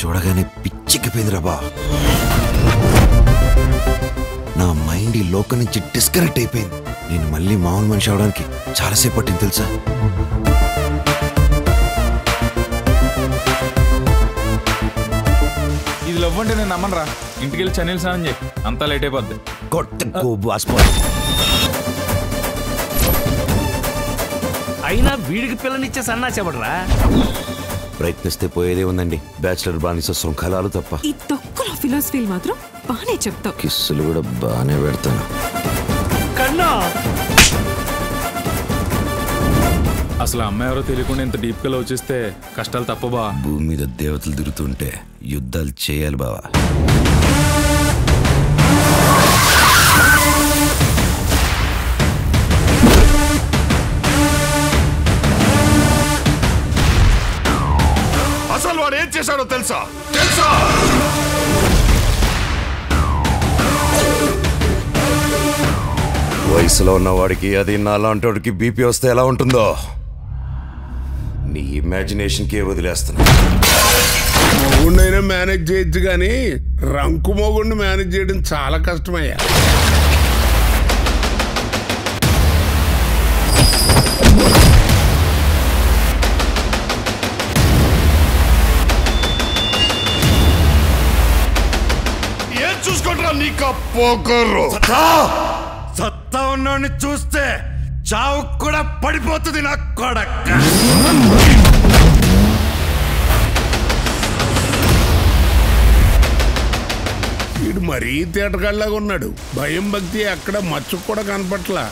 చూడగానే పిచ్చెక్కిపోయిందిరా బా. నా మైండ్ ఈ లోకం నుంచి డిస్కనెక్ట్ అయిపోయింది. నేను మళ్ళీ మామూలు మనిషి అవడానికి చాలాసేపు పట్టింది తెలుసా. ఇది లవ్ అంటే నేను నమ్మనరా. ఇంటికి వెళ్ళి చన్నీళ్ళు స్నానం చేయి, అంతా లేట్ అయిపోద్ది. అయినా వీడికి పిల్లనిచ్చే సన్నాసేపడరా. ప్రయత్నిస్తే పోయేదే ఉందండి. బ్యాచిలర్ బానిస శృంఖలాలు తప్ప. ఈ తొక్కలో ఫిలాసఫీలు మాత్రం బానే చెప్తావు. కిస్సులు కూడా బానే పెడతాను. కన్నా అసలు అమ్మాయి ఎవరో తెలియకుండా ఇంత డీప్ గా లవ్ చేస్తే కష్టాలు తప్పబా. భూమి మీద దేవతలు తిరుగుతుంటే యుద్ధాలు చేయాలి బావా. అసలు వాడు ఏం చేశాడో తెలుసా? తెలుసా? వయసులో ఉన్నవాడికి అది నాలాంటి బీపీ వస్తే ఎలా ఉంటుందో నీ ఇమాజినేషన్కే వదిలేస్తున్నా. మొగుడినైనా మేనేజ్ చేయొచ్చు కానీ రంకు మొగుడిని మేనేజ్ చేయడం చాలా కష్టమయ్యా. ఏం చూసుకుంటారా నీకు పోకరు? సత్తా ఉన్నోడిని చూస్తే చావు కూడా పడిపోతుంది నా కొడక్క. వీడు మరీ తేటగాళ్ళగా ఉన్నాడు. భయం భక్తి అక్కడ మచ్చుకు కూడా కనపట్లా.